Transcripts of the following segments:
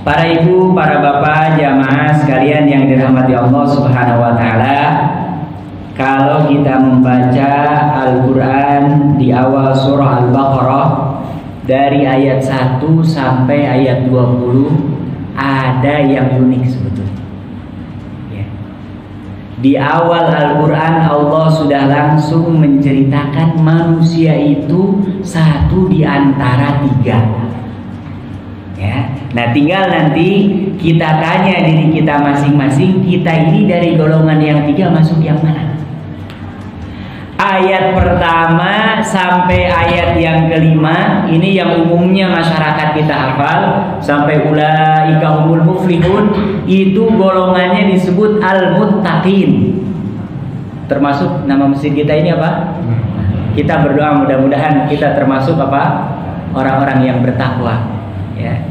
Para ibu, para bapak, jamaah sekalian yang dirahmati Allah Subhanahu wa taala, kalau kita membaca Al-Qur'an di awal surah Al-Baqarah dari ayat 1 sampai ayat 20 ada yang unik sebetulnya. Ya. Di awal Al-Qur'an Allah sudah langsung menceritakan manusia itu satu di antara tiga. Ya. Nah, tinggal nanti kita tanya diri kita masing-masing, kita ini dari golongan yang tiga masuk yang mana? Ayat pertama sampai ayat yang kelima ini yang umumnya masyarakat kita hafal, sampai ulaika humul muflihun, itu golongannya disebut al-muttaqin. Termasuk nama masjid kita ini apa? Kita berdoa mudah-mudahan kita termasuk apa? Orang-orang yang bertakwa. Ya.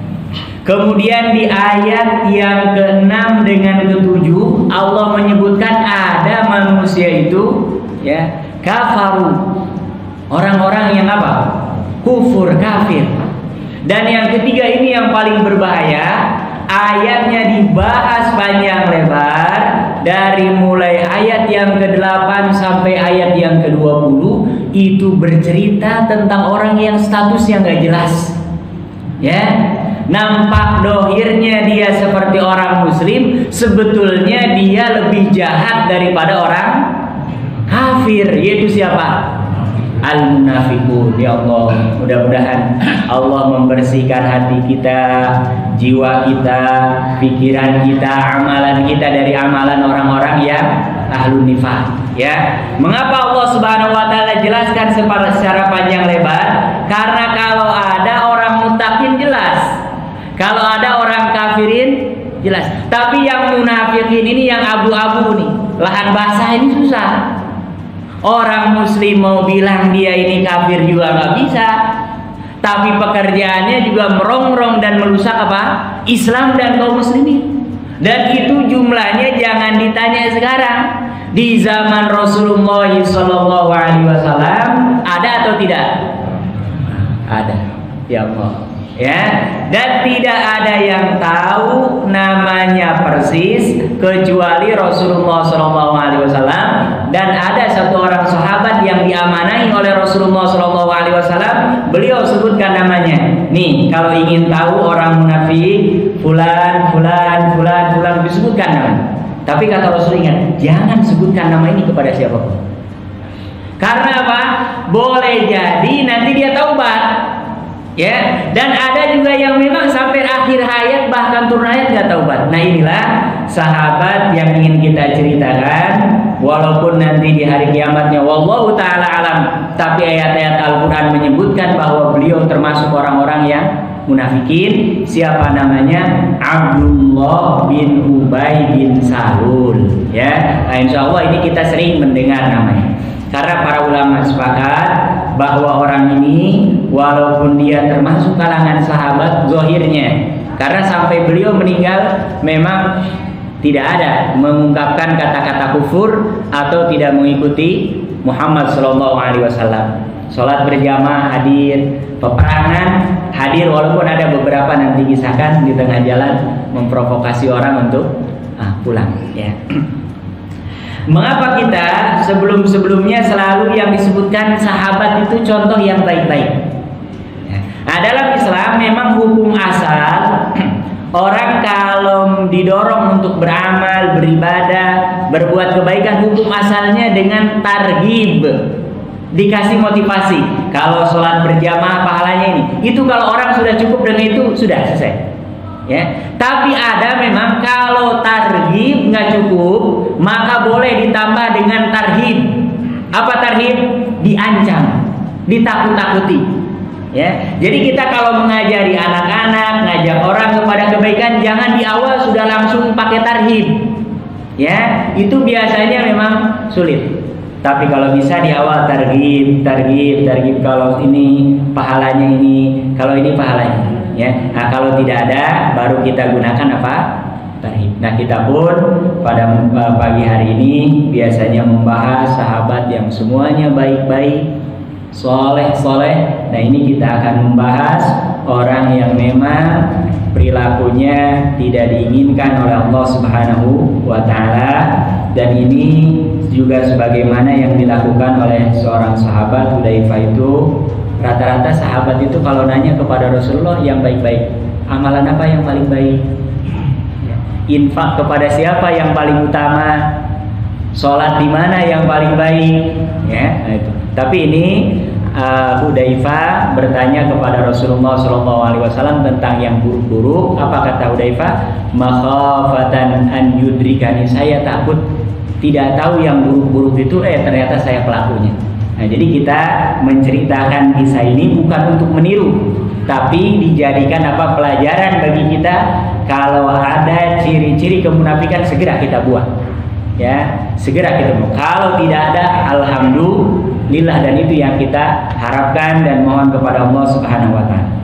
Kemudian di ayat yang ke-6 dengan ke-7 Allah menyebutkan ada manusia itu ya kafaru, orang-orang yang apa? Kufur, kafir. Dan yang ketiga ini yang paling berbahaya, ayatnya dibahas panjang lebar dari mulai ayat yang ke-8 sampai ayat yang ke-20 itu bercerita tentang orang yang statusnya nggak jelas. Ya, nampak dohirnya dia seperti orang muslim, sebetulnya dia lebih jahat daripada orang kafir, yaitu siapa? Al-munafiqun. Ya Allah, mudah-mudahan Allah membersihkan hati kita, jiwa kita, pikiran kita, amalan kita dari amalan orang-orang yang ahlun nifaq. Ya, mengapa Allah Subhanahu wa taala jelaskan secara panjang lebar? Karena kalau ada orang muttaqin jelas, kalau ada orang kafirin jelas. Tapi yang munafikin ini yang abu-abu nih, lahan basah ini susah. Orang muslim mau bilang dia ini kafir juga nggak bisa, tapi pekerjaannya juga merongrong dan merusak apa? Islam dan kaum muslimin. Dan itu jumlahnya jangan ditanya sekarang. Di zaman Rasulullah SAW ada atau tidak? Ada. Ya Allah. Ya, dan tidak ada yang tahu namanya persis kecuali Rasulullah SAW. Dan ada satu orang sahabat yang diamanahi oleh Rasulullah SAW, beliau sebutkan namanya. Nih, kalau ingin tahu orang munafik, fulan, disebutkan namanya. Tapi kata Rasul, ingat, jangan sebutkan nama ini kepada siapapun. Karena apa? Boleh jadi nanti dia taubat. Ya, dan ada juga yang memang sampai akhir hayat bahkan turun hayat nggak taubat. Nah, inilah sahabat yang ingin kita ceritakan. Walaupun nanti di hari kiamatnya wallahu taala alam, tapi ayat-ayat Al-Qur'an menyebutkan bahwa beliau termasuk orang-orang yang munafikin. Siapa namanya? Abdullah bin Ubay bin Salul. Ya, nah, insya Allah ini kita sering mendengar namanya. Karena para ulama sepakat bahwa orang ini walaupun dia termasuk kalangan sahabat zahirnya, karena sampai beliau meninggal memang tidak ada mengungkapkan kata-kata kufur atau tidak mengikuti Muhammad SAW. Sholat berjamaah hadir, peperangan hadir, walaupun ada beberapa nanti kisahkan di tengah jalan memprovokasi orang untuk pulang. Ya. Mengapa kita sebelum-sebelumnya selalu yang disebutkan sahabat itu contoh yang baik-baik? Nah, dalam Islam memang hukum asal orang kalau didorong untuk beramal, beribadah, berbuat kebaikan, hukum asalnya dengan targhib, dikasih motivasi. Kalau sholat berjamaah pahalanya ini, itu kalau orang sudah cukup dengan itu sudah selesai. Ya, tapi ada memang kalau targhib nggak cukup, maka boleh ditambah dengan tarhib. Apa tarhib? Diancam, ditakut-takuti. Ya, jadi kita kalau mengajari anak-anak, ngajak orang kepada kebaikan, jangan di awal sudah langsung pakai tarhib. Ya, itu biasanya memang sulit. Tapi kalau bisa di awal targhib, kalau ini pahalanya ini, kalau ini pahalanya. Ya, nah kalau tidak ada baru kita gunakan apa? Tarhib. Nah, kita pun pada pagi hari ini biasanya membahas sahabat yang semuanya baik-baik, soleh. Nah, ini kita akan membahas orang yang memang perilakunya tidak diinginkan oleh Allah Subhanahu wa taala, dan ini juga sebagaimana yang dilakukan oleh seorang sahabat Hudzaifah. Itu rata-rata sahabat itu kalau nanya kepada Rasulullah yang baik-baik, amalan apa yang paling baik? Infak kepada siapa yang paling utama? Sholat di mana yang paling baik? Ya, nah itu. Tapi ini Hudzaifah bertanya kepada Rasulullah SAW tentang yang buruk-buruk. Apa kata Hudzaifah? Makhafatan an yudrikani, saya takut tidak tahu yang buruk-buruk itu ternyata saya pelakunya. Nah, jadi kita menceritakan kisah ini bukan untuk meniru, tapi dijadikan pelajaran bagi kita. Kalau ada ciri-ciri kemunafikan, segera kita buang, ya, segera kita buang. Kalau tidak ada, alhamdulillah, dan itu yang kita harapkan dan mohon kepada Allah Subhanahu wa taala.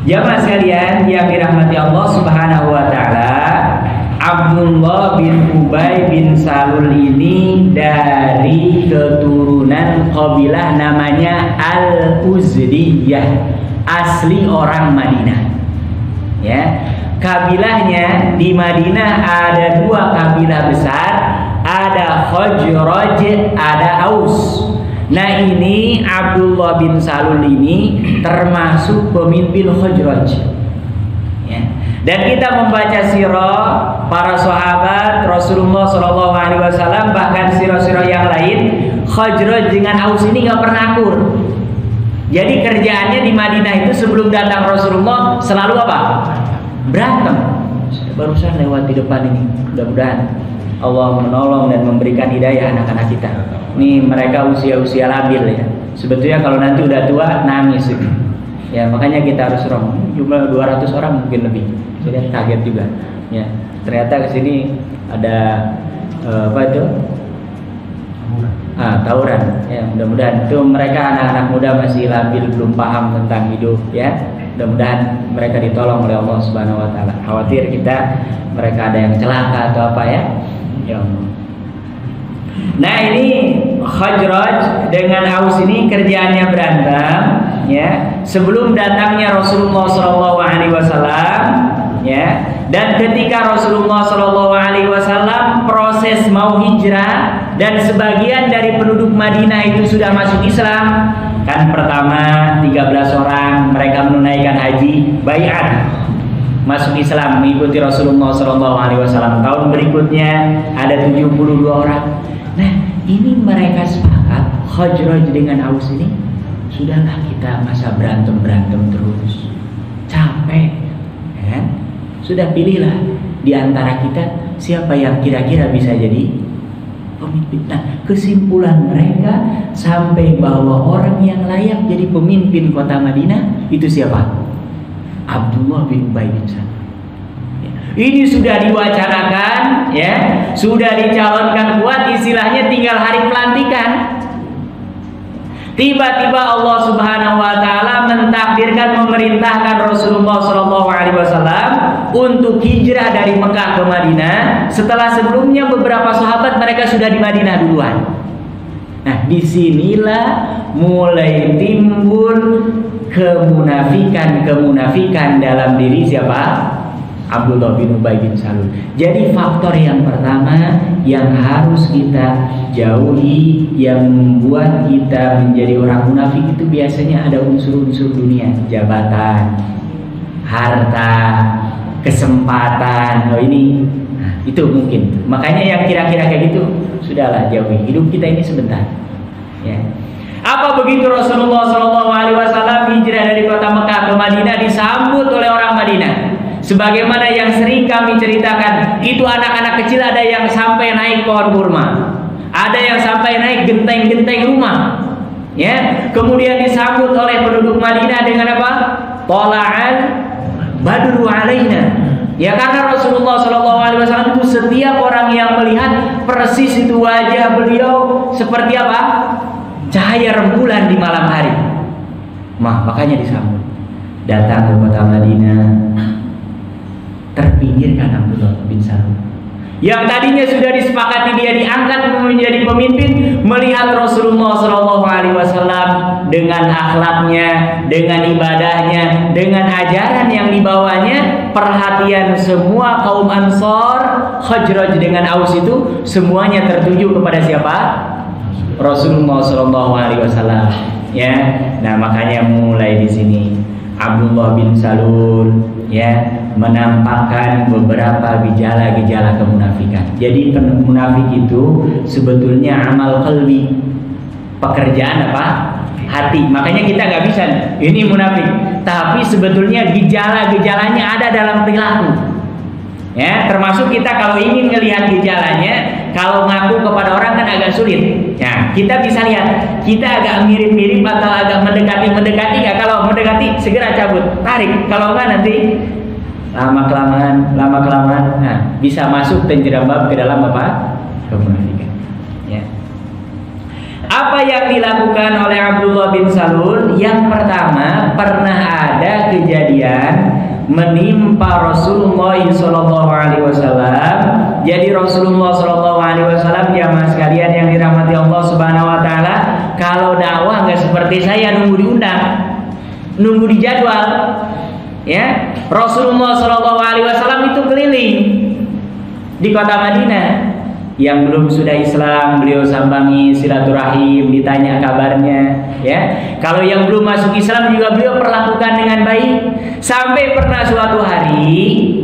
Jamaah sekalian yang dirahmati Allah Subhanahu wa taala, Abdullah bin Ubay bin Salul ini dari keturunan kabilah namanya Al-Uzdiyah, asli orang Madinah. Ya, kabilahnya di Madinah ada dua kabilah besar, ada Khazraj, ada Aus. Nah, ini Abdullah bin Salul ini termasuk pemimpin Khazraj. Ya. Dan kita membaca sirah para sahabat Rasulullah SAW, bahkan sirah-sirah yang lain, Khazraj dengan Aus ini nggak pernah akur. Jadi kerjaannya di Madinah itu sebelum datang Rasulullah selalu apa? Berantem. Saya barusan lewat di depan ini. Mudah-mudahan Allah menolong dan memberikan hidayah anak-anak kita. Nih mereka usia-usia labil ya. Sebetulnya kalau nanti udah tua nangis gitu. Ya, makanya kita harus jumlah 200 orang mungkin lebih. Saya kaget juga. Ya, ternyata kesini ada apa itu? Tawuran. Ya, mudah-mudahan itu mereka anak-anak muda masih labil, belum paham tentang hidup ya. Mudah-mudahan mereka ditolong oleh Allah Subhanahu wa taala. Khawatir kita mereka ada yang celaka atau apa ya. Ya Allah. Nah, ini Khazraj dengan Aus ini kerjaannya berantem ya. Sebelum datangnya Rasulullah SAW ya. Dan ketika Rasulullah SAW proses mau hijrah dan sebagian dari penduduk Madinah itu sudah masuk Islam, kan pertama 13 orang mereka menunaikan haji bai'at, masuk Islam mengikuti Rasulullah SAW. Tahun berikutnya ada 72 orang. Nah, ini mereka sepakat Khazraj dengan Aus ini, sudahlah kita masa berantem terus, capek kan? Sudah pilihlah di antara kita siapa yang kira-kira bisa jadi pemimpin. Nah, kesimpulan mereka sampai bahwa orang yang layak jadi pemimpin kota Madinah itu siapa? Abdullah bin Ubay bin Salul. Ini sudah diwacanakan, ya, sudah dicalonkan kuat, istilahnya tinggal hari pelantikan. Tiba-tiba Allah Subhanahu wa taala mentakdirkan, memerintahkan Rasulullah SAW untuk hijrah dari Mekah ke Madinah. Setelah sebelumnya beberapa sahabat mereka sudah di Madinah duluan. Nah, disinilah mulai timbul kemunafikan dalam diri siapa? Abdullah bin Ubay bin Salul. Jadi faktor yang pertama yang harus kita jauhi, yang membuat kita menjadi orang munafik itu biasanya ada unsur-unsur dunia, jabatan, harta, kesempatan. Oh ini, nah, itu mungkin. Makanya yang kira-kira kayak gitu sudahlah jauhi. Hidup kita ini sebentar. Ya. Apa begitu Rasulullah SAW hijrah dari kota Mekah ke Madinah disambut oleh orang Madinah? Sebagaimana yang sering kami ceritakan, itu anak-anak kecil ada yang sampai naik pohon kurma, ada yang sampai naik genteng-genteng rumah. Ya, kemudian disambut oleh penduduk Madinah dengan apa? Tola'al badru alaina. Ya, karena Rasulullah SAW itu setiap orang yang melihat persis itu wajah beliau seperti apa? Cahaya rembulan di malam hari. Makanya disambut. Datang ke kota Madinah, terpinggirkan Abdullah bin Salul. Yang tadinya sudah disepakati dia diangkat menjadi pemimpin, melihat Rasulullah SAW dengan akhlaknya, dengan ibadahnya, dengan ajaran yang dibawanya, perhatian semua kaum Ansor, Khazraj dengan Aus itu semuanya tertuju kepada siapa? Rasulullah Shallallahu Alaihi Wasallam. Ya, nah makanya mulai di sini Abdullah bin Salul ya menampakkan beberapa gejala-gejala kemunafikan. Jadi munafik itu sebetulnya amal qalbi, pekerjaan apa? Hati. Makanya kita nggak bisa ini munafik, tapi sebetulnya gejala-gejalanya ada dalam perilaku. Ya, termasuk kita kalau ingin melihat gejalanya, kalau ngaku kepada orang kan agak sulit. Ya, kita bisa lihat, kita agak mirip-mirip atau agak mendekati nggak? Kalau mendekati segera cabut, tarik. Kalau nggak nanti lama kelamaan, nah bisa masuk terjerembab ke dalam apa? Kemunafikan. Ya. Apa yang dilakukan oleh Abdullah bin Salul? Yang pertama, pernah ada kejadian menimpa Rasulullah Sallallahu Alaihi Wasallam. Jadi Rasulullah Sallallahu Alaihi Wasallam, jamaah sekalian yang dirahmati Allah Subhanahu Wa Taala, kalau dakwah nggak seperti saya nunggu diundang, nunggu dijadwal. Ya, Rasulullah Sallallahu Alaihi Wasallam itu keliling di kota Madinah. Yang belum sudah Islam beliau sambangi, silaturahim, ditanya kabarnya, ya. Kalau yang belum masuk Islam juga beliau perlakukan dengan baik. Sampai pernah suatu hari,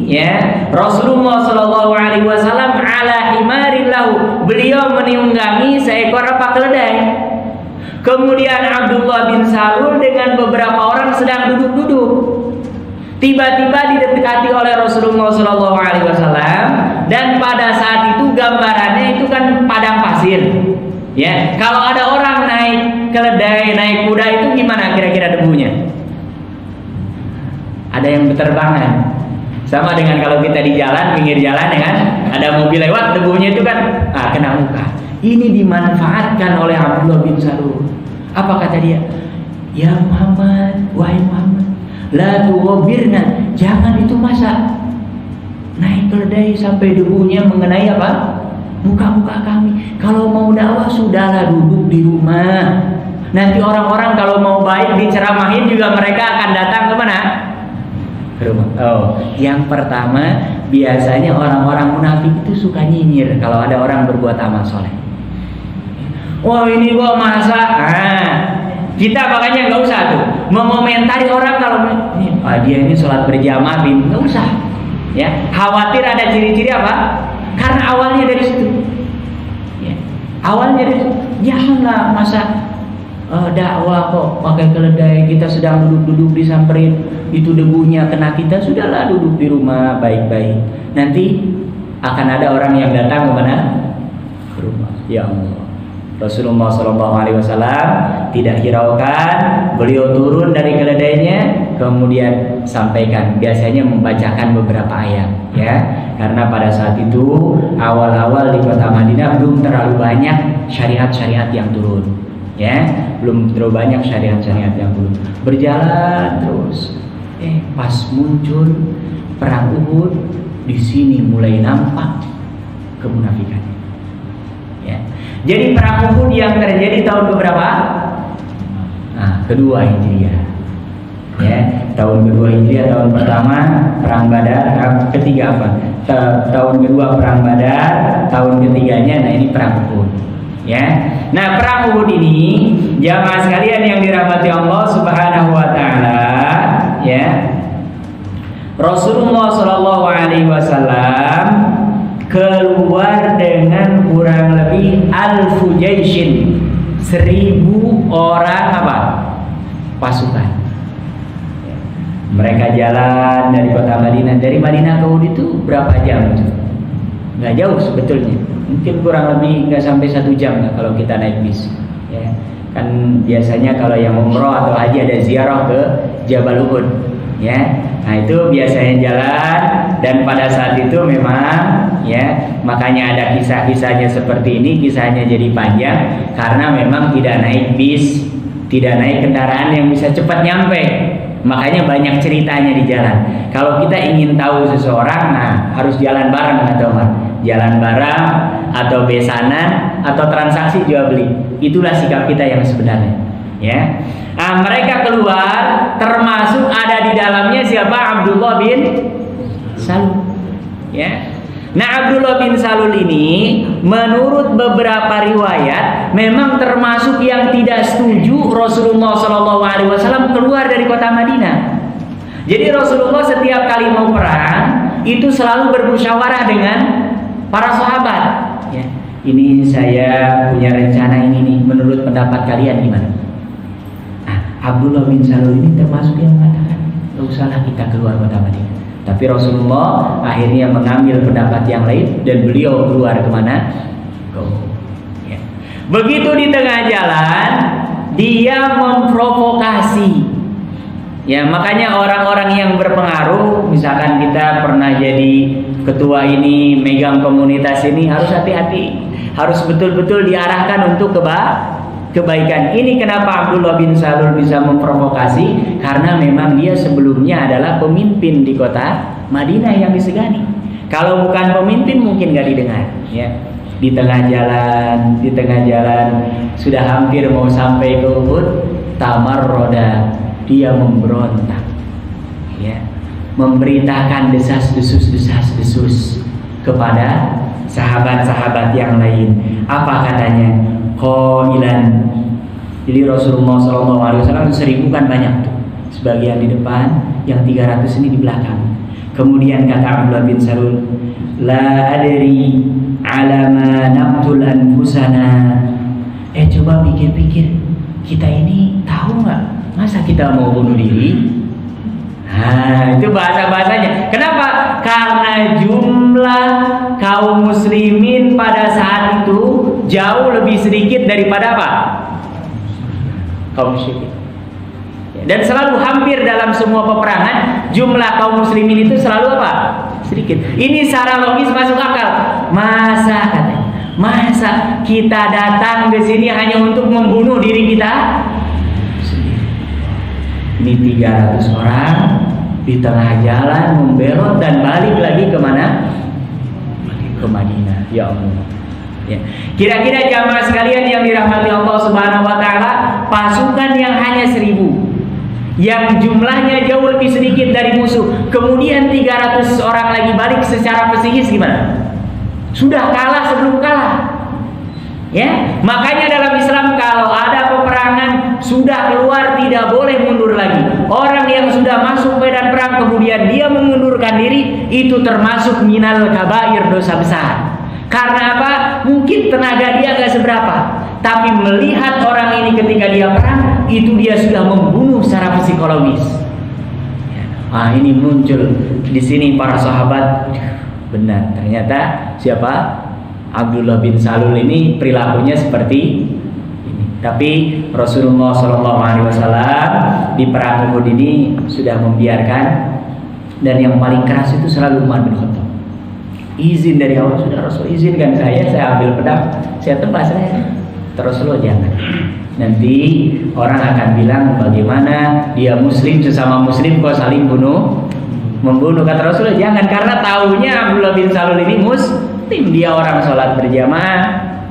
ya, Rasulullah Shallallahu Alaihi Wasallam ala himarin lahu, beliau menunggangi seekor apa? Keledai. Kemudian Abdullah bin Salul dengan beberapa orang sedang duduk-duduk. Tiba-tiba didekati oleh Rasulullah Shallallahu Alaihi Wasallam, dan pada saat itu gambarannya itu kan padang pasir. Ya, kalau ada orang naik keledai, naik kuda itu gimana kira-kira debunya? Ada yang berterbangan. Sama dengan kalau kita di jalan, pinggir jalan ya kan, ada mobil lewat, debunya itu kan kena muka. Ini dimanfaatkan oleh Abdullah bin Salul. Apa kata dia? Ya Muhammad, wahai Muhammad, la tughbirna, jangan itu masa naik keledai sampai debunya mengenai apa? Muka-muka kami. Kalau mau dakwah sudahlah duduk di rumah. Nanti orang-orang kalau mau baik diceramahin juga mereka akan datang ke mana? Ke rumah. Oh, yang pertama biasanya orang-orang munafik itu suka nyinyir kalau ada orang berbuat amal soleh. Oh ini gua masa, kita makanya nggak usah tuh mengomentari orang kalau dia ini sholat berjamaah, nggak usah. Ya, khawatir ada ciri-ciri apa? Karena awalnya dari situ. Ya, awalnya dari situ. Janganlah masa dakwah kok pakai keledai, kita sedang duduk-duduk disamperin, itu debunya kena kita, sudahlah duduk di rumah baik-baik. Nanti akan ada orang yang datang ke mana? Ke rumah. Ya Allah. Rasulullah SAW tidak hiraukan, beliau turun dari keledainya, kemudian sampaikan. Biasanya membacakan beberapa ayat, ya, karena pada saat itu awal-awal di kota Madinah belum terlalu banyak syariat-syariat yang turun, ya, belum terlalu banyak syariat-syariat yang turun. Berjalan terus, pas muncul perang Uhud, di sini mulai nampak kemunafikan. Jadi perang Uhud yang terjadi tahun keberapa? Nah, kedua Hijriah. Ya, tahun kedua Hijriah, tahun pertama perang Badar, ketiga apa? Tahun kedua perang Badar, tahun ketiganya nah ini perang Uhud. Ya. Nah, perang Uhud ini jamaah sekalian yang dirahmati Allah Subhanahu wa taala, ya. Rasulullah Shallallahu alaihi wasallam keluar dengan kurang lebih alfu jaishin, 1000 orang apa? Pasukan. Mereka jalan dari kota Madinah, dari Madinah ke Uhud itu berapa jam? Nggak jauh sebetulnya, mungkin kurang lebih nggak sampai 1 jam lah kalau kita naik bis. Ya, kan biasanya kalau yang umroh atau haji ada ziarah ke Jabal Uhud. Ya, nah itu biasanya jalan, dan pada saat itu memang, ya, makanya ada kisah-kisahnya seperti ini. Kisahnya jadi panjang karena memang tidak naik bis, tidak naik kendaraan yang bisa cepat nyampe. Makanya banyak ceritanya di jalan. Kalau kita ingin tahu seseorang, nah harus jalan bareng atau jalan bareng atau besanan atau transaksi jual beli. Itulah sikap kita yang sebenarnya, ya. Nah, mereka keluar, termasuk ada di dalamnya siapa? Abdullah bin Salul. Ya. Nah, Abdullah bin Salul ini menurut beberapa riwayat memang termasuk yang tidak setuju Rasulullah SAW keluar dari kota Madinah. Jadi Rasulullah setiap kali mau perang itu selalu bermusyawarah dengan para sahabat. Ya. Ini saya punya rencana ini nih, menurut pendapat kalian gimana? Nah, Abdullah bin Salul ini termasuk yang mengatakan, "Gak usahlah kita keluar kota Madinah." Tapi Rasulullah akhirnya mengambil pendapat yang lain dan beliau keluar kemana? Ya. Begitu di tengah jalan dia memprovokasi. Ya, makanya orang-orang yang berpengaruh, misalkan kita pernah jadi ketua ini, megang komunitas ini, harus hati-hati. Harus betul-betul diarahkan untuk kebaikan. Ini kenapa Abdullah bin Salul bisa memprovokasi, karena memang dia sebelumnya adalah pemimpin di kota Madinah yang disegani. Kalau bukan pemimpin mungkin gak didengar. Ya. Di tengah jalan sudah hampir mau sampai ke Uhud, tamarroda, dia memberontak. Ya. Memberitakan desas-desus kepada sahabat-sahabat yang lain. Apa katanya? Qailan. Jadi Rasulullah SAW 1000 kan banyak tuh. Sebagian di depan, yang 300 ini di belakang. Kemudian kata Abdullah bin Salul, la adri ala ma naqtul anfusana. Coba pikir-pikir, kita ini tahu nggak masa kita mau bunuh diri? Nah, itu bahasa-bahasanya. Kenapa? Karena jumlah kaum muslimin pada saat itu jauh lebih sedikit daripada apa? Kaum musyrikin. Dan selalu hampir dalam semua peperangan jumlah kaum muslimin itu selalu apa? Sedikit. Ini secara logis masuk akal. Masa kita datang ke sini hanya untuk membunuh diri kita sendiri? Ini 300 orang di tengah jalan membelot dan balik lagi kemana? Ke Madinah. Ya Allah. Ya. Kira-kira jamaah sekalian yang dirahmati Allah Subhanahu wa taala, pasukan yang hanya 1000, yang jumlahnya jauh lebih sedikit dari musuh, kemudian 300 orang lagi balik, secara psikis gimana? Sudah kalah sebelum kalah. Ya, makanya dalam Islam kalau ada peperangan sudah keluar tidak boleh mundur lagi. Orang yang sudah masuk medan perang kemudian dia mengundurkan diri, itu termasuk minal kabair, dosa besar. Karena apa? Mungkin tenaga dia gak seberapa, tapi melihat orang ini ketika dia perang, itu dia sudah membunuh secara psikologis. Nah, ini muncul di sini para sahabat. Benar, ternyata siapa? Abdullah bin Salul ini perilakunya seperti ini. Tapi Rasulullah SAW di perang Uhud ini sudah membiarkan, dan yang paling keras itu selalu Umar bin Khattab. Izin dari Allah, sudah Rasul izinkan saya ambil pedang, saya tebas saya. Terus lo jangan. Nanti orang akan bilang bagaimana dia muslim sesama muslim kok saling membunuh. Kata Rasul jangan, karena taunya Abdullah bin Salul ini muslim, dia orang sholat berjamaah,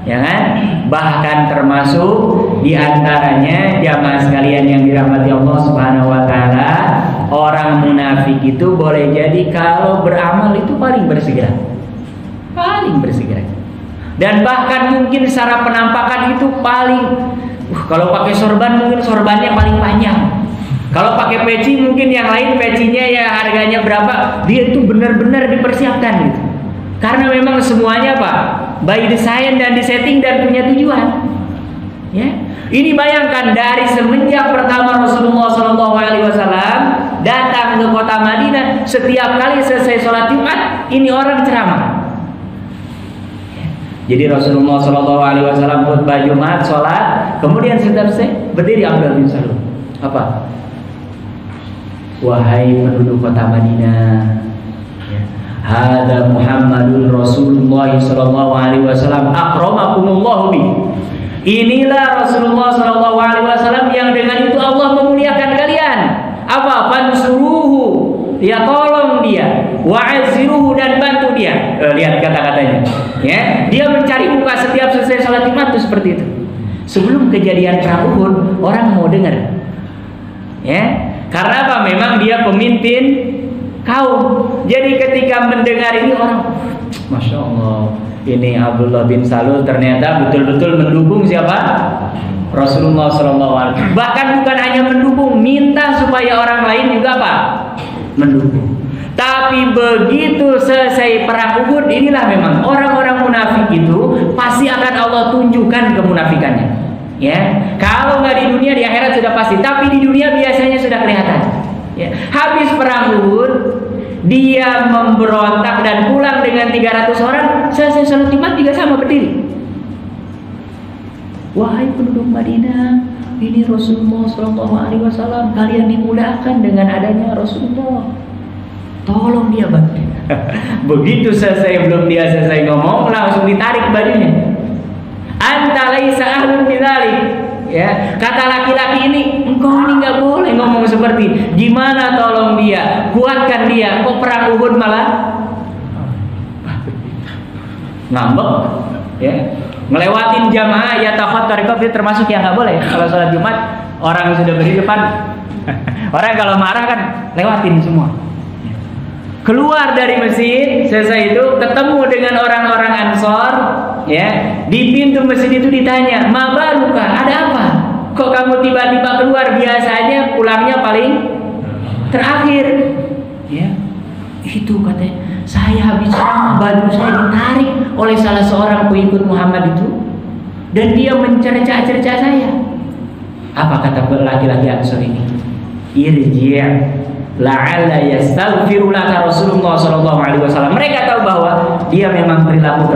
ya kan? Bahkan termasuk diantaranya jamaah sekalian yang dirahmati Allah Subhanahu wa taala, orang munafik itu boleh jadi kalau beramal itu paling bersegera. Dan bahkan mungkin secara penampakan itu paling kalau pakai sorban mungkin sorbannya paling panjang. Kalau pakai peci mungkin yang lain pecinya ya harganya berapa, dia itu benar-benar dipersiapkan gitu. Karena memang semuanya Pak by design dan disetting dan punya tujuan. Ya. Ini bayangkan dari semenjak pertama Rasulullah SAW datang ke kota Madinah, setiap kali selesai sholat Jumat ini orang ceramah. Jadi Rasulullah SAW khutbah Jumat, sholat, kemudian selesai berdiri Abdullah bin Salul. Apa? Wahai penduduk kota Madinah, hada Muhammadun Rasulullah SAW akramakumullahu bi. Inilah Rasulullah SAW yang dengan itu Allah memuliakan kalian. Apa? Fansuruhu, ya tolong dia, wa'aziruhu dan bantu dia. Lihat kata-katanya. Ya, dia mencari muka setiap selesai sholat Jumat itu seperti itu. Sebelum kejadian perang Uhud, orang mau dengar Ya, karena apa? Memang dia pemimpin kaum. Jadi ketika mendengar ini orang, Masya Allah, ini Abdullah bin Salul ternyata betul-betul mendukung siapa? Rasulullah SAW. Bahkan bukan hanya mendukung, minta supaya orang lain juga apa? Mendukung. Tapi begitu selesai perang Uhud, inilah memang orang-orang munafik itu pasti akan Allah tunjukkan kemunafikannya. Ya, kalau nggak di dunia, di akhirat sudah pasti. Tapi di dunia biasanya sudah kelihatan. Ya. Habis perang Uhud, dia memberontak dan pulang dengan 300 orang. Selesai sholat Jumat juga sama berdiri. Wahai penduduk Madinah, ini Rasulullah SAW, kalian dimudahkan dengan adanya Rasulullah. Tolong dia bantu. Begitu selesai, belum dia selesai ngomong, langsung ditarik bajunya. Anta laisa ahlun bidzalik. Ya, kata laki-laki ini, engkau ini nggak boleh ngomong seperti. Gimana tolong dia, kuatkan dia. Kok perang Uhud malah ngambek, ya. Ngelewatin jamaah ya tafat tarekat termasuk yang nggak boleh. Kalau sholat Jumat orang sudah berdiri depan, orang kalau marah kan lewatin semua. Keluar dari masjid, selesai itu ketemu dengan orang-orang Ansor, ya. Di pintu masjid itu ditanya, "Mabaruka, ada apa? Kok kamu tiba-tiba keluar? Biasanya pulangnya paling terakhir." Ya. Itu katanya, saya habis perang, baju saya ditarik oleh salah seorang pengikut Muhammad itu, dan dia mencerca-cerca saya. Apa kata laki-laki Ansor ini? Irji' la'alla yastaghfiru laka Rasulullah sallallahu alaihi wasallam. Mereka tahu bahwa dia memang perilaku.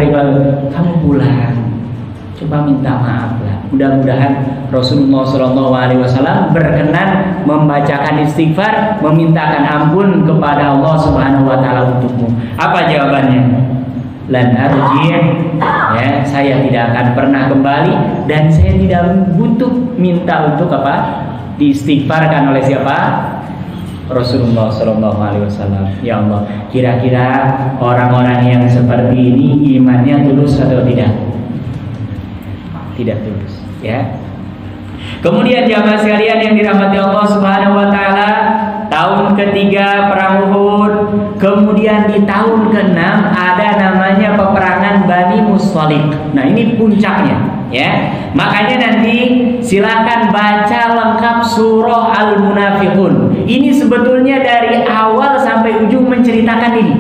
Kamu pulang, coba minta maaf lah. Mudah-mudahan Rasulullah sallallahu alaihi wasallam berkenan membacakan istighfar, memintakan ampun kepada Allah Subhanahu wa taala untukmu. Apa jawabannya? Lan arji', ya, saya tidak akan pernah kembali dan saya tidak butuh minta untuk apa? Diistighfarkan oleh siapa? Rasulullah Shallallahu Alaihi Wasallam. Ya Allah, kira-kira orang-orang yang seperti ini imannya tulus atau tidak? Tidak tulus, ya. Kemudian jamaah sekalian yang dirahmati Allah Subhanahu Wa Taala, tahun ketiga perang Uhud, kemudian di tahun ke-6 ada namanya peperangan Bani Mustalik. Nah ini puncaknya. Ya, makanya nanti silakan baca lengkap surah Al-Munafiqun. Ini sebetulnya dari awal sampai ujung menceritakan ini.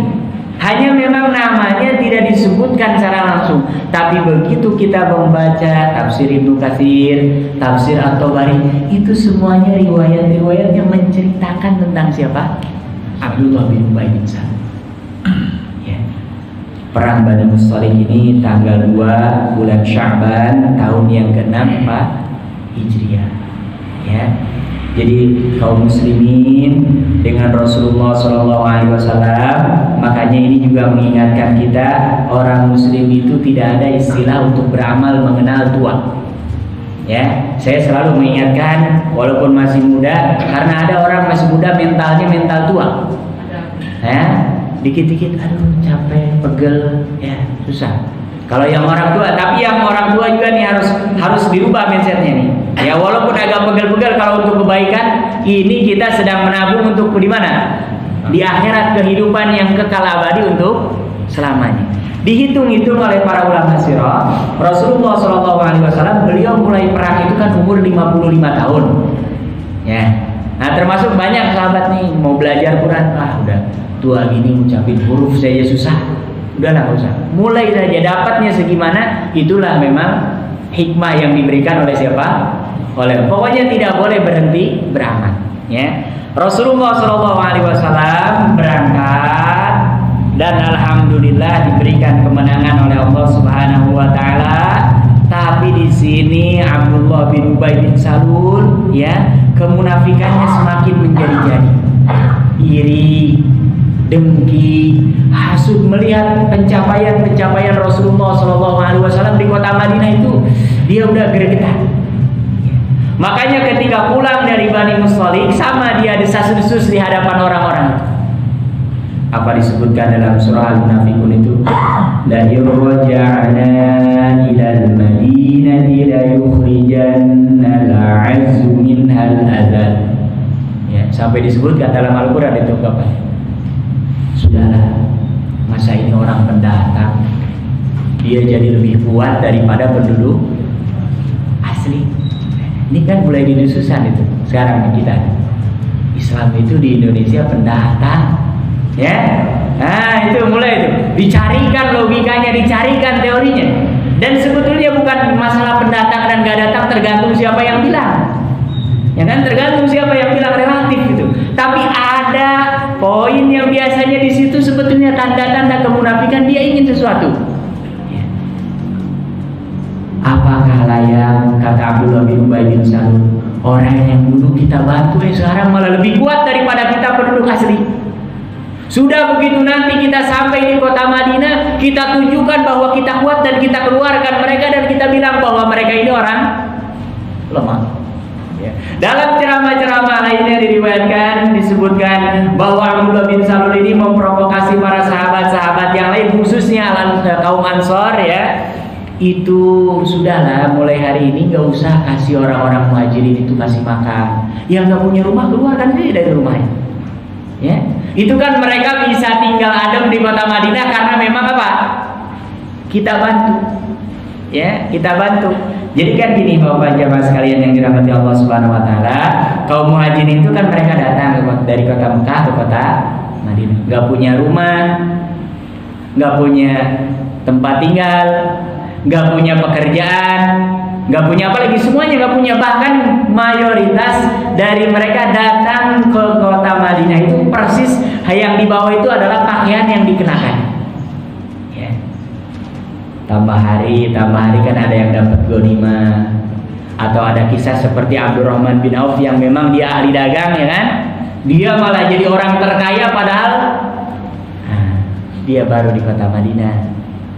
Hanya memang namanya tidak disebutkan secara langsung. Tapi begitu kita membaca tafsir Ibnu Katsir, tafsir At-Tabari, itu semuanya riwayat-riwayat yang menceritakan tentang siapa? Abdullah bin Ubay bin Salul. Perang Bani Mustalik ini tanggal 2 bulan Sya'ban tahun yang ke-6 Hijriah. Ya. Jadi kaum muslimin dengan Rasulullah SAW, makanya ini juga mengingatkan kita, orang muslim itu tidak ada istilah untuk beramal mengenal tua. Ya, saya selalu mengingatkan walaupun masih muda, karena ada orang masih muda mentalnya mental tua. Ya. Dikit-dikit aduh capek, pegel, ya susah. Kalau yang orang tua, tapi yang orang tua juga nih harus dirubah mindsetnya nih. Ya walaupun agak pegel-pegel, kalau untuk kebaikan ini kita sedang menabung untuk di mana? Di akhirat, kehidupan yang kekal abadi untuk selamanya. Dihitung-hitung oleh para ulama sirah, Rasulullah SAW beliau mulai perang itu kan umur 55 tahun. Ya. Nah termasuk banyak sahabat nih mau belajar Quran, udah tua gini ngucapin huruf saja susah, udahlah nggak usah. Mulai saja, dapatnya segimana, itulah memang hikmah yang diberikan oleh siapa? Pokoknya tidak boleh berhenti beramal. Ya, Rasulullah SAW berangkat dan alhamdulillah diberikan kemenangan oleh Allah Subhanahu Wa Taala. Tapi di sini Abdullah bin Ubay bin Salul, ya, kemunafikannya semakin menjadi-jadi, iri, dengki, hasud melihat pencapaian Rasulullah SAW di kota Madinah itu, dia udah gregetan. Makanya ketika pulang dari Bani Mustalik, sama dia desas-desus di hadapan orang-orang. Apa disebutkan dalam surah Al-Munafiqun itu? La yurja'na ilal madinati la yukhrijanna al-'azzu minhal adhan. Sampai disebutkan dalam Al-Quran itu apa? Sudahlah, masa ini orang pendatang dia jadi lebih kuat daripada penduduk asli. Ini kan mulai didususan itu sekarang di kita. Islam itu di Indonesia pendatang, ya. Nah itu mulai itu dicarikan logikanya, dicarikan teorinya. Dan sebetulnya bukan masalah pendatang dan gak datang, tergantung siapa yang bilang. Ya kan, tergantung siapa yang bilang, relatif gitu. Tapi ada poin yang biasanya di situ sebetulnya tanda-tanda kemunafikan, dia ingin sesuatu. Ya. Apakah layak, kata Abdullah bin Ubay bin Salul, orang yang dulu kita bantu sekarang malah lebih kuat daripada kita penduduk asli. Sudah begitu nanti kita sampai di kota Madinah, kita tunjukkan bahwa kita kuat dan kita keluarkan mereka dan kita bilang bahwa mereka ini orang lemah. Ya. Dalam ceramah-ceramah lainnya diriwayatkan disebutkan bahwa Abdullah bin Salul ini memprovokasi para sahabat-sahabat yang lain, khususnya kaum Ansor, ya. Itu sudahlah, mulai hari ini nggak usah kasih orang-orang muhajirin itu kasih makan. Yang nggak punya rumah keluarkan dia dari rumahnya. Ya, itu kan mereka bisa tinggal adem di kota Madinah karena memang apa? Kita bantu, ya, kita bantu. Jadi kan gini bapak jamaah sekalian yang dirahmati Allah Subhanahu Wa Taala, kaum muhajirin itu kan mereka datang dari kota Mekah ke kota Madinah, nggak punya rumah, nggak punya tempat tinggal, nggak punya pekerjaan, nggak punya apa lagi, semuanya nggak punya. Bahkan mayoritas dari mereka datang ke kota Madinah itu persis yang di bawah itu adalah pakaian yang dikenakan. Ya. Tambah hari kan ada yang dapat ghanimah, atau ada kisah seperti Abdurrahman bin Auf yang memang dia ahli dagang, ya kan? Dia malah jadi orang terkaya padahal dia baru di kota Madinah.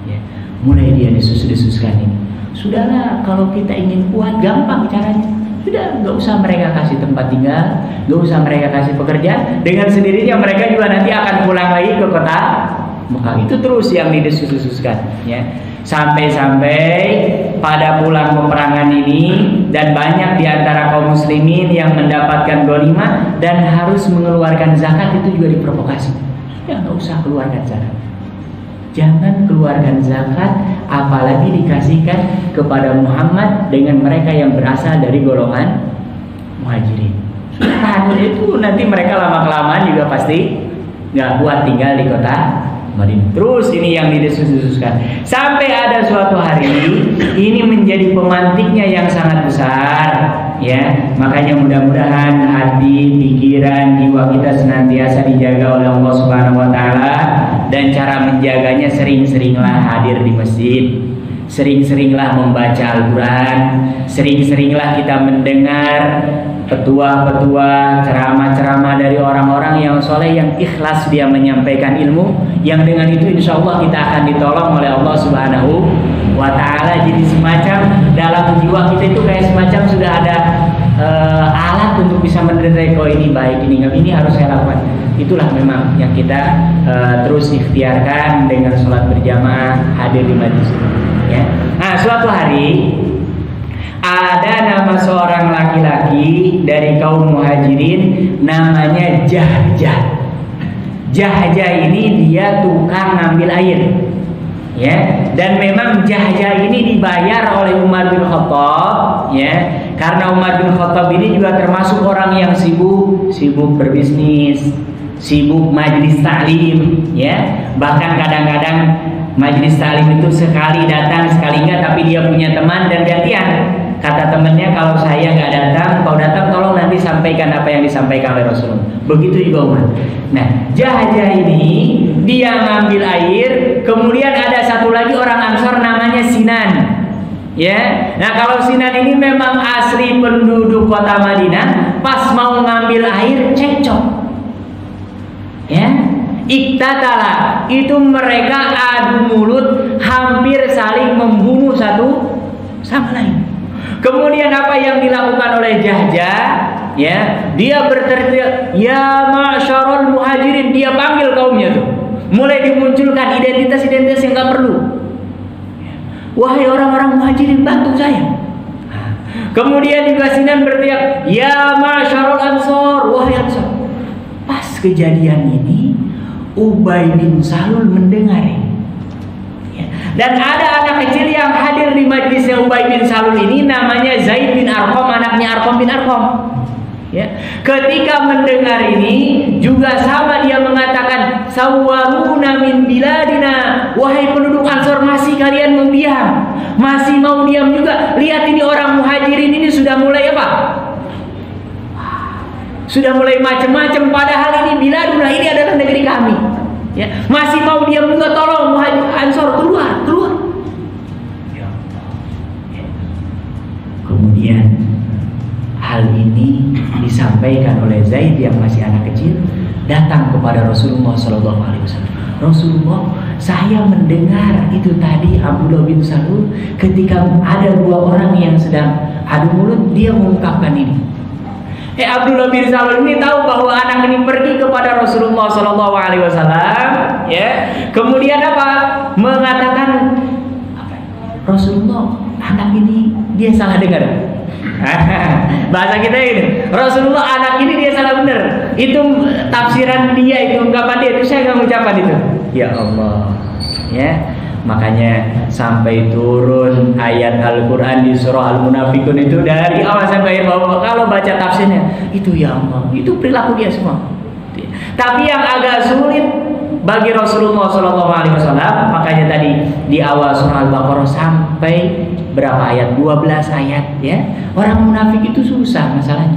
Ya. Mulai dia disuskan ini. Sudahlah, kalau kita ingin kuat gampang caranya. Sudah, nggak usah mereka kasih tempat tinggal, nggak usah mereka kasih pekerjaan. Dengan sendirinya mereka juga nanti akan pulang lagi ke kota Mekah. Itu terus yang didesus-desuskan, ya. Sampai-sampai pada pulang peperangan ini, dan banyak di antara kaum muslimin yang mendapatkan ghanimah dan harus mengeluarkan zakat, itu juga diprovokasi. Ya, nggak usah keluarkan zakat. Jangan keluarkan zakat, apalagi dikasihkan kepada Muhammad dengan mereka yang berasal dari golongan muhajirin. Sudah itu nanti mereka lama-kelamaan juga pasti nggak kuat tinggal di kota Madinah. Terus ini yang didesus-desuskan. Sampai ada suatu hari ini menjadi pemantiknya yang sangat besar, ya. Makanya mudah-mudahan hati, pikiran, jiwa kita senantiasa dijaga oleh Allah Subhanahu Wa Taala. Dan cara menjaganya, sering-seringlah hadir di masjid, sering-seringlah membaca Al-Quran, sering-seringlah kita mendengar petua-petua, ceramah-ceramah dari orang-orang yang soleh, yang ikhlas dia menyampaikan ilmu, yang dengan itu insya Allah kita akan ditolong oleh Allah Subhanahu Wa Taala. Jadi semacam dalam jiwa kita itu kayak semacam sudah ada alat untuk bisa mendetek, oh ini baik, ini harus saya lakukan. Itulah memang yang kita terus ikhtiarkan dengan sholat berjamaah, hadir di majlis, ya. Nah, suatu hari ada nama seorang laki-laki dari kaum muhajirin, namanya Jahjah. Jahjah ini dia tukang ngambil air, ya. Dan memang Jahjah ini dibayar oleh Umar bin Khattab, ya. Karena Umar bin Khattab ini juga termasuk orang yang sibuk berbisnis, sibuk majlis taklim, ya. Bahkan kadang-kadang majlis taklim itu sekali datang sekali enggak, tapi dia punya teman dan gantian. Kata temannya, kalau saya nggak datang, kau datang, tolong nanti sampaikan apa yang disampaikan oleh Rasulullah. Begitu juga Umar. Nah, Jahjah ini dia ngambil air, kemudian ada satu lagi orang Ansor namanya Sinan. Ya, nah kalau Sinan ini memang asli penduduk kota Madinah, pas mau ngambil air cekcok. Ya, iktatala, itu mereka adu mulut, hampir saling membunuh satu sama lain. Kemudian apa yang dilakukan oleh Jahjah? Ya, dia berteriak, ya ma'syarul muhajirin, dia panggil kaumnya tuh. Mulai dimunculkan identitas-identitas yang nggak perlu. Wahai orang-orang muhajirin, bantu saya. Kemudian juga Sinan berteriak, ya masyarul ansor, wahai ansor. Pas kejadian ini Ubay bin Salul mendengar ini. Dan ada anak kecil yang hadir di majlisnya Ubay bin Salul ini, namanya Zaid bin Arqam, anaknya Arqam bin Arqam. Ya. Ketika mendengar ini juga sama dia mengatakan, sawwaruna min biladina, wahai penduduk Ansor, masih kalian memdiam, masih mau diam juga. Lihat ini orang muhajirin ini sudah mulai apa? Sudah mulai macam-macam, padahal ini biladuna, ini adalah negeri kami. Ya, masih mau diam juga, tolong muhajir Ansor keluar. Ya. Kemudian hal ini disampaikan oleh Zaid yang masih anak kecil, datang kepada Rasulullah SAW. Rasulullah, saya mendengar itu tadi Abdullah bin Salul ketika ada dua orang yang sedang adu mulut, dia mengungkapkan ini. Abdullah bin Salul ini tahu bahwa anak ini pergi kepada Rasulullah SAW, ya. Kemudian apa? Mengatakan, Rasulullah, anak ini dia salah dengar. Bahasa kita ini, Rasulullah, anak ini dia salah benar. Itu tafsiran dia, itu ungkapan dia, itu saya nggak mengucapkan itu. Ya Allah, ya. Makanya sampai turun ayat Al-Quran di surah Al-Munafikun itu dari awal sampai bawah, kalau baca tafsirnya itu ya Allah, itu perilaku dia semua. Tapi yang agak sulit bagi Rasulullah SAW, makanya tadi di awal surah Al-Baqarah sampai berapa ayat? 12 ayat, ya. Orang munafik itu susah masalahnya.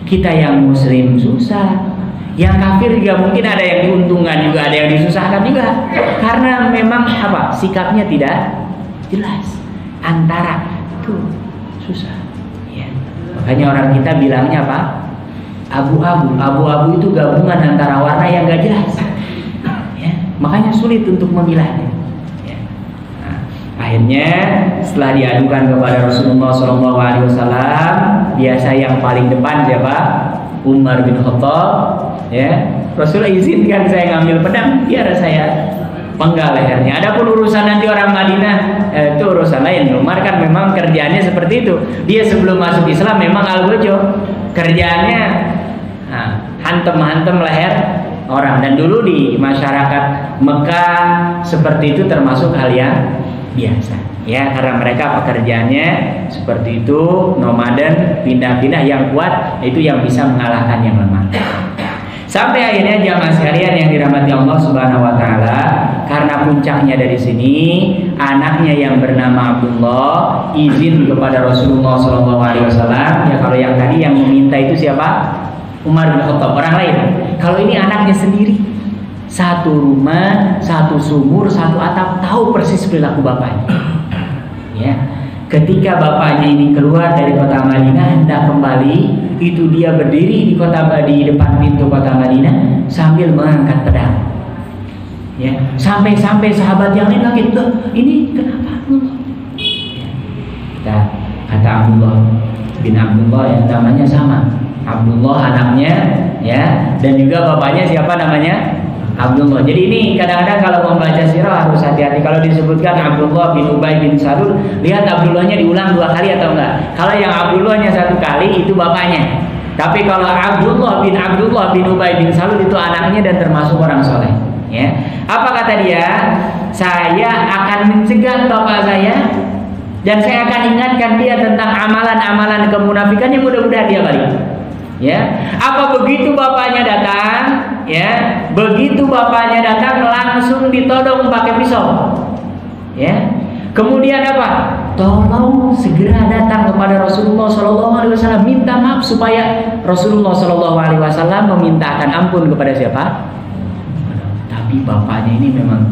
Kita yang muslim susah. Yang kafir juga mungkin ada yang diuntungkan juga, ada yang disusahkan juga, karena memang apa, sikapnya tidak jelas, antara itu susah. Ya. Makanya orang kita bilangnya apa? Abu-abu. Abu-abu itu gabungan antara warna yang gak jelas. Ya. Makanya sulit untuk memilahnya. Ya. Nah, akhirnya setelah diadukan kepada Rasulullah SAW, biasa yang paling depan siapa? Umar bin Khattab. Ya, Rasulullah izinkan saya ngambil pedang, biar saya penggal lehernya. Adapun urusan nanti orang Madinah, itu urusan lain. Umar kan memang kerjaannya seperti itu. Dia sebelum masuk Islam memang al-gojo, kerjaannya hantem-hantem leher orang. Dan dulu di masyarakat Mekah seperti itu termasuk hal yang biasa. Ya, karena mereka pekerjaannya seperti itu, nomaden, pindah-pindah. Yang kuat itu yang bisa mengalahkan yang lemah. Sampai akhirnya jamaah sekalian yang dirahmati Allah Subhanahu wa taala, karena puncaknya dari sini, anaknya yang bernama Abdullah izin kepada Rasulullah SAW. Ya, kalau yang tadi yang meminta itu siapa? Umar bin Khattab, orang lain. Kalau ini anaknya sendiri, satu rumah, satu sumur, satu atap, tahu persis perilaku bapaknya. Ya. Ketika bapaknya ini keluar dari kota Madinah hendak kembali, itu dia berdiri di depan pintu kota Madinah sambil mengangkat pedang. Ya, sampai sahabat yang lain kaget, "Loh, ini kenapa Abdullah?" Ya. Kata Abdullah bin Abdullah yang namanya sama. Abdullah anaknya, ya, dan juga bapaknya siapa namanya? Abdullah. Jadi ini kadang-kadang kalau membaca sirah harus hati-hati. Kalau disebutkan Abdullah bin Ubay bin Salul, lihat Abdullahnya diulang 2 kali atau enggak. Kalau yang Abdullahnya 1 kali itu bapaknya. Tapi kalau Abdullah bin Ubay bin Salul itu anaknya dan termasuk orang soleh. Ya. Apa kata dia? Saya akan mencegah bapak saya dan saya akan ingatkan dia tentang amalan-amalan kemunafikan yang mudah-mudahan dia balik. Ya, apa begitu bapaknya datang, ya, begitu bapaknya datang langsung ditodong pakai pisau, ya. Kemudian apa? Tolong segera datang kepada Rasulullah SAW, minta maaf supaya Rasulullah SAW memintakan ampun kepada siapa? Tapi bapaknya ini memang,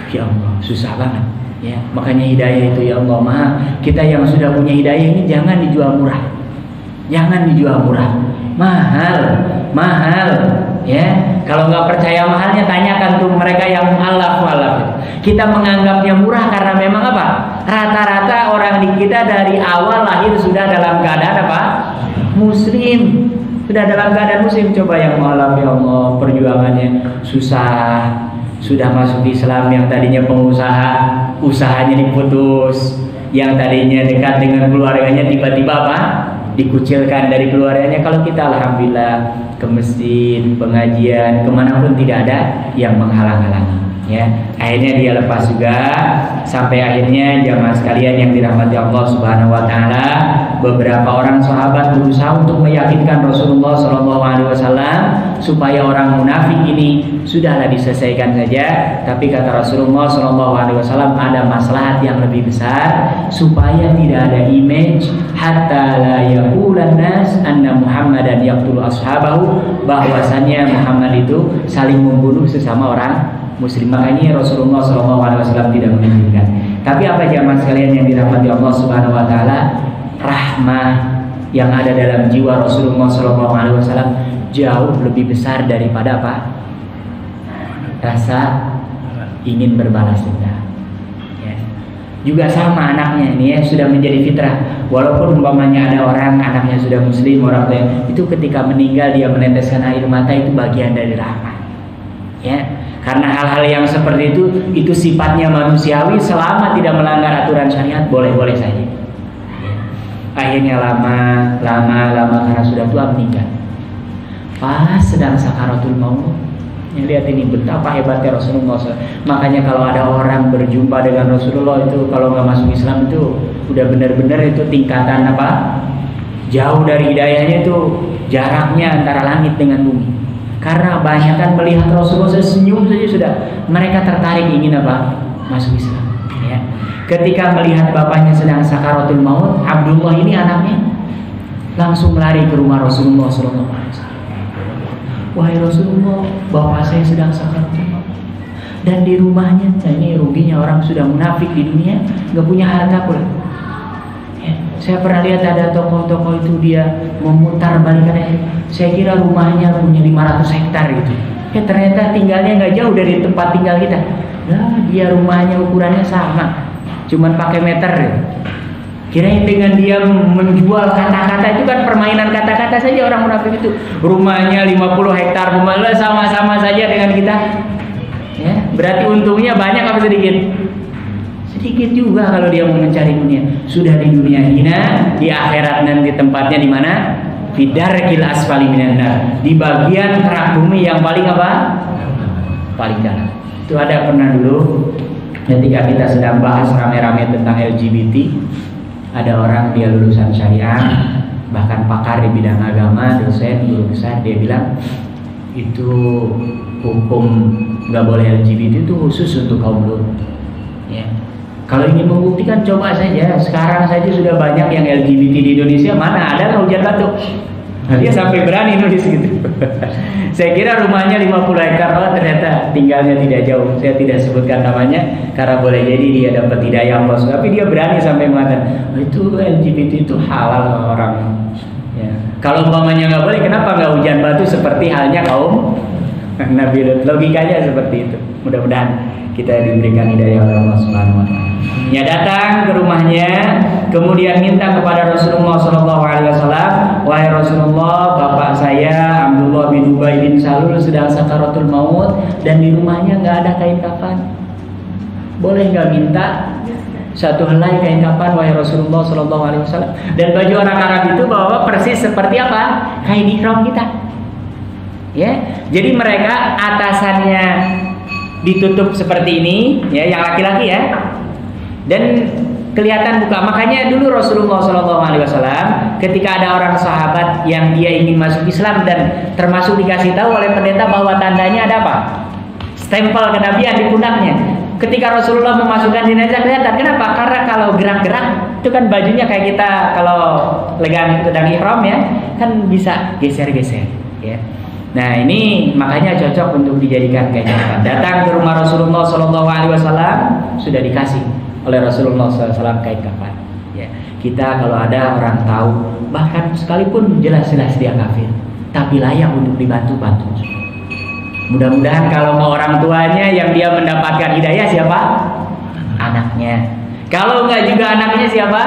ya Allah, susah banget, ya. Makanya hidayah itu, ya Allah, maha. Kita yang sudah punya hidayah ini jangan dijual murah. Jangan dijual murah, mahal, ya. Kalau nggak percaya mahalnya, tanyakan tuh mereka yang mualaf. Kita menganggapnya murah karena memang apa? Rata-rata orang di kita dari awal lahir sudah dalam keadaan apa? Muslim, sudah dalam keadaan muslim. Coba yang mualaf, ya Allah, perjuangannya susah, sudah masuk Islam, yang tadinya pengusaha, usahanya diputus. yang tadinya dekat dengan keluarganya tiba-tiba apa? Dikucilkan dari keluarganya. Kalau kita alhamdulillah ke masjid, pengajian, kemanapun tidak ada yang menghalang-halangi. Ya, akhirnya dia lepas juga, sampai akhirnya jamaah sekalian yang dirahmati Allah Subhanahu Wa Taala, beberapa orang sahabat berusaha untuk meyakinkan Rasulullah SAW supaya orang munafik ini sudahlah diselesaikan saja. Tapi kata Rasulullah SAW, ada maslahat yang lebih besar supaya tidak ada image hatta la yaqulan nas anna Muhammadan yaqtulu ashabahu, bahwasannya Muhammad itu saling membunuh sesama orang Muslim. Makanya Rasulullah SAW tidak menginginkan. Tapi apa jamaah sekalian yang dirahmati Allah Subhanahu Wa Taala, rahmah yang ada dalam jiwa Rasulullah SAW jauh lebih besar daripada apa? Rasa ingin berbalas dendam. Ya. Juga sama anaknya ini ya, sudah menjadi fitrah. Walaupun umpamanya ada orang anaknya sudah Muslim, orang tua itu ketika meninggal dia meneteskan air mata, itu bagian dari rahmat. Ya. Karena hal-hal yang seperti itu sifatnya manusiawi, selama tidak melanggar aturan syariat boleh-boleh saja. Akhirnya lama karena sudah tua meninggal. Pas sedang sakaratul maut. Ya, lihat ini betapa hebatnya Rasulullah SAW. Makanya kalau ada orang berjumpa dengan Rasulullah itu, kalau nggak masuk Islam itu udah benar-benar itu tingkatan apa? Jauh dari hidayahnya, itu jaraknya antara langit dengan bumi. Karena banyak kan melihat Rasulullah senyum saja sudah mereka tertarik ingin apa? Masuk Islam. Ya. Ketika melihat bapaknya sedang sakaratul maut, Abdullah ini anaknya langsung lari ke rumah Rasulullah SAW. Wahai Rasulullah, bapak saya sedang sakaratul maut. Dan di rumahnya, nah ini ruginya orang sudah munafik di dunia, nggak punya harta pula. Ya. Saya pernah lihat ada tokoh-tokoh itu dia memutar balikan. Saya kira rumahnya punya 500 hektar gitu. Ya ternyata tinggalnya nggak jauh dari tempat tinggal kita. Nah, dia rumahnya ukurannya sama, cuman pakai meter. Kirain dengan dia menjual kata-kata, itu kan permainan kata-kata saja orang munafik itu. Rumahnya 50 hektar, rumahnya sama-sama saja dengan kita. Ya, berarti untungnya banyak apa sedikit? Sedikit juga kalau dia mau mencari dunia. Sudah di dunia hina, di akhirat nanti tempatnya di mana? Fidarkil asfali minan nar, di bagian kerak bumi yang paling apa? Paling dalam. Itu ada pernah dulu ketika kita sedang bahas rame-rame tentang LGBT, ada orang dia lulusan syariah, bahkan pakar di bidang agama, dosen, guru besar, dia bilang itu hukum nggak boleh LGBT itu khusus untuk kaum Lut. Ya. Kalau ingin membuktikan coba saja, sekarang saja sudah banyak yang LGBT di Indonesia, mana ada hujan batu. Dia sampai berani nulis gitu. Saya kira rumahnya 50 hektar, oh ternyata tinggalnya tidak jauh. Saya tidak sebutkan namanya karena boleh jadi dia dapat hidayah Allah. Tapi dia berani sampai mengatakan, oh, itu LGBT itu halal orang. Ya. Kalau umpamanya nggak boleh, kenapa nggak hujan batu seperti halnya kaum Nabi Lut? Logikanya seperti itu. Mudah-mudahan kita diberikan hidayah oleh Allah Subhanahu Wa Taala. Ya, datang ke rumahnya, kemudian minta kepada Rasulullah SAW, wahai Rasulullah, bapak saya Abdullah bin Ubay bin Salul sedang sakaratul maut dan di rumahnya nggak ada kain kafan. Boleh nggak minta satu helai kain kafan, wahai Rasulullah SAW? Dan baju orang Arab itu bawa persis seperti apa? Kain ihram kita. Ya, jadi mereka atasannya ditutup seperti ini, ya, yang laki-laki ya, dan kelihatan buka. Makanya dulu Rasulullah SAW ketika ada orang sahabat yang dia ingin masuk Islam dan termasuk dikasih tahu oleh pendeta bahwa tandanya ada apa? Stempel kenabian di pundaknya. Ketika Rasulullah memasukkan jenazah kelihatan. Kenapa? Karena kalau gerak-gerak itu kan bajunya kayak kita kalau sedang ihram ya, kan bisa geser-geser. Ya. Nah ini makanya cocok untuk dijadikan kain kafan. Datang ke rumah Rasulullah SAW sudah dikasih oleh Rasulullah SAW kain kafan. Ya, kita kalau ada orang tahu, bahkan sekalipun jelas-jelas dia kafir, tapi layak untuk dibantu-bantu. Mudah-mudahan kalau mau orang tuanya yang dia mendapatkan hidayah siapa? Anaknya. Kalau enggak juga anaknya siapa?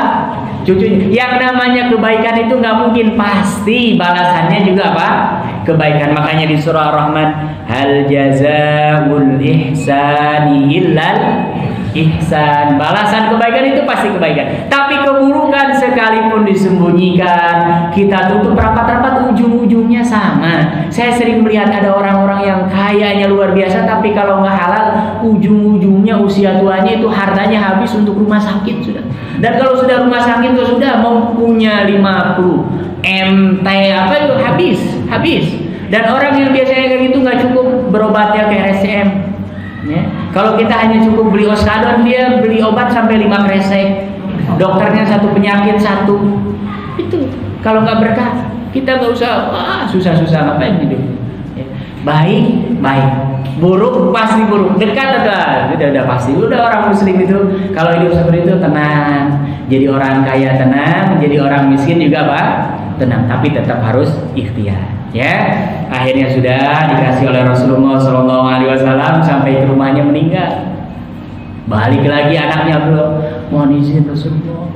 Cucunya. Yang namanya kebaikan itu nggak mungkin pasti balasannya juga apa? Kebaikan. Makanya di surah Ar-Rahman, hal jazaul ihsani illal ihsan. Balasan kebaikan itu pasti kebaikan. Tapi keburukan sekalipun disembunyikan, kita tutup rapat-rapat, ujung-ujungnya sama. Saya sering melihat ada orang-orang yang kayanya luar biasa, tapi kalau nggak halal, ujung-ujungnya usia tuanya itu hartanya habis untuk rumah sakit sudah. Dan kalau sudah rumah sakit itu sudah mau punya 50 MT apa itu habis. Dan orang yang biasanya kayak gitu nggak cukup berobatnya ke RSCM. Ya. Kalau kita hanya cukup beli Oskadon, dia beli obat sampai 5 kresek. Dokternya satu penyakit satu. Itu kalau nggak berkah, kita nggak usah susah-susah ngapain hidup. Ya. Baik, buruk pasti buruk. Dekat udah pasti. Udah orang muslim itu kalau hidup seperti itu tenang. Jadi orang kaya tenang, jadi orang miskin juga apa? Tenang. Tapi tetap harus ikhtiar. Ya, akhirnya sudah dikasih oleh Rasulullah SAW sampai ke rumahnya meninggal. Balik lagi anaknya belum, mohon izin Rasulullah,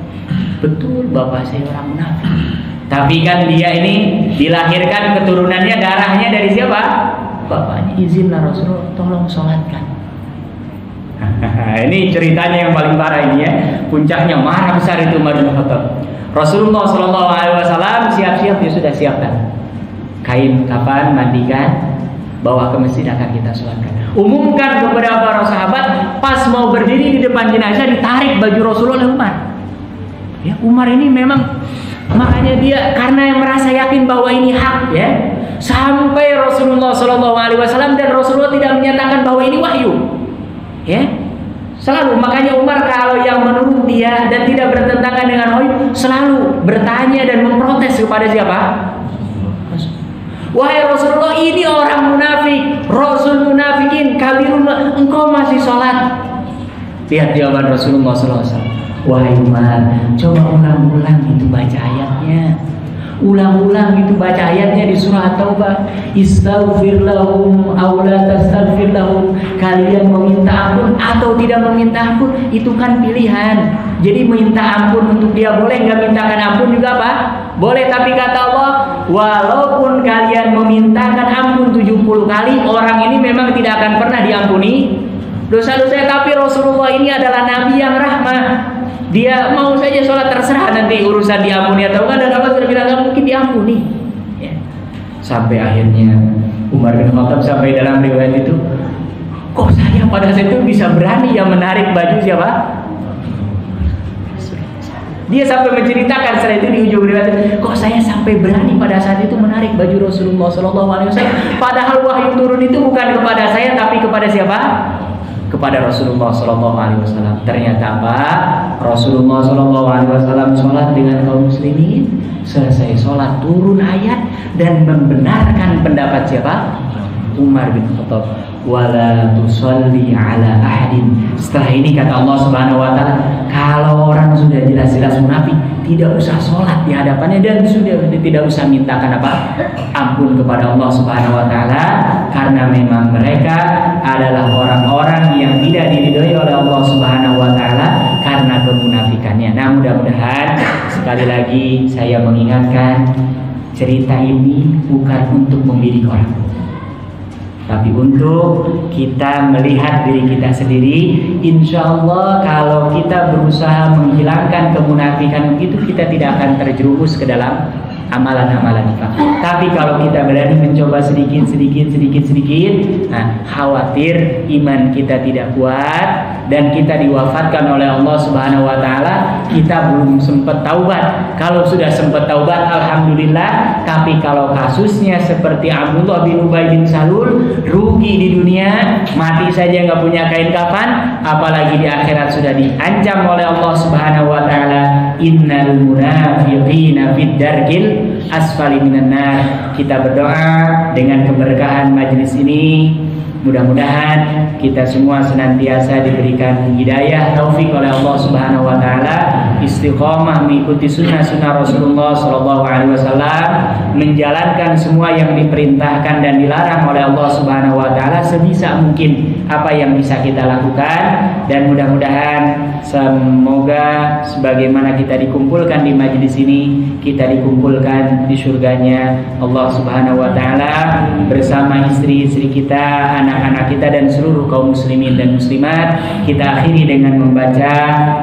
betul bapak saya orang munafik. Tapi kan dia ini dilahirkan keturunannya darahnya dari siapa? Bapaknya. Izinlah Rasulullah, tolong sholatkan. Ini ceritanya yang paling parah ini ya. Puncaknya marah besar itu Umar bin Khattab. Rasulullah SAW siap-siap, dia sudah siapkan kain kafan, mandikan, bawa ke masjid, akan kita sholatkan. Umumkan kepada para sahabat, pas mau berdiri di depan jenazah ditarik baju Rasulullah oleh Umar. Ya, Umar ini memang makanya dia karena merasa yakin bahwa ini hak ya, sampai Rasulullah SAW dan Rasulullah tidak menyatakan bahwa ini wahyu. Ya. Selalu, makanya Umar kalau yang menurut dia dan tidak bertentangan dengan wahyu selalu bertanya dan memprotes kepada siapa? Wahai Rasulullah, ini orang munafik, Rasul munafikin, kabirun, engkau masih sholat. Lihat jawaban Rasulullah SAW. Wahai Umar, coba ulang-ulang itu baca ayatnya. Ulang-ulang itu baca ayatnya di surah At-Taubah. Istaghfir lahum aw la tastaghfir lahum. Kalian meminta ampun atau tidak meminta ampun, itu kan pilihan. Jadi minta ampun untuk dia boleh, nggak mintakan ampun juga apa? Boleh. Tapi kata Allah, walaupun kalian memintakan ampun 70 kali, orang ini memang tidak akan pernah diampuni dosa-dosa. Tapi Rasulullah ini adalah Nabi yang rahmah. Dia mau saja sholat, terserah nanti urusan diampuni atau enggak, dan Allah sudah bilang nggak mungkin diampuni. Ya. Sampai akhirnya Umar bin Khattab sampai dalam riwayat itu, kok saya pada saat itu bisa berani yang menarik baju siapa? Dia sampai menceritakan setelah itu di ujung riwayat, kok saya sampai berani pada saat itu menarik baju Rasulullah SAW. Padahal wahyu turun itu bukan kepada saya, tapi kepada siapa? Kepada Rasulullah SAW. Ternyata apa? Rasulullah SAW sholat dengan kaum muslimin. Selesai sholat turun ayat dan membenarkan pendapat siapa? Umar bin Khattab. Wala tusalli ala ahadin. Setelah ini kata Allah Subhanahu wa taala, kalau orang sudah jelas-jelas munafik, tidak usah sholat di hadapannya dan sudah tidak usah mintakan apa? Ampun kepada Allah Subhanahu wa taala, karena memang mereka adalah orang-orang yang tidak diridhoi oleh Allah Subhanahu wa taala karena kemunafikannya. Nah, mudah-mudahan sekali lagi saya mengingatkan, cerita ini bukan untuk membidik orang, tapi untuk kita melihat diri kita sendiri. Insya Allah kalau kita berusaha menghilangkan kemunafikan itu, kita tidak akan terjerumus ke dalam amalan-amalan nifak. Tapi kalau kita berani mencoba sedikit, nah, khawatir iman kita tidak kuat dan kita diwafatkan oleh Allah Subhanahu wa taala, kita belum sempat taubat. Kalau sudah sempat taubat, alhamdulillah. Tapi kalau kasusnya seperti Abdullah bin Ubay bin Salul, rugi di dunia, mati saja nggak punya kain kafan, apalagi di akhirat sudah diancam oleh Allah Subhanahu wa taala, innal munafiqina fid darkil asfali minan nar. Kita berdoa dengan keberkahan majelis ini, mudah-mudahan kita semua senantiasa diberikan hidayah taufik oleh Allah Subhanahu wa taala, istiqomah mengikuti sunnah-sunnah Rasulullah sallallahu alaihi wasallam, menjalankan semua yang diperintahkan dan dilarang oleh Allah Subhanahu wa taala sebisa mungkin apa yang bisa kita lakukan, dan mudah-mudahan semoga sebagaimana kita dikumpulkan di majelis ini, kita dikumpulkan di surganya Allah Subhanahu wa taala bersama istri-istri kita, anak-anak kita dan seluruh kaum muslimin dan muslimat. Kita akhiri dengan membaca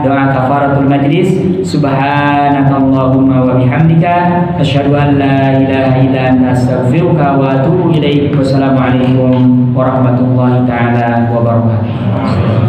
doa kafaratul majlis. Subhanakallahumma wa bihamdika asyhadu an la ilaha illa anta astaghfiruka wa atubu ilaik. Wassalamualaikum warahmatullahi taala wabarakatuh.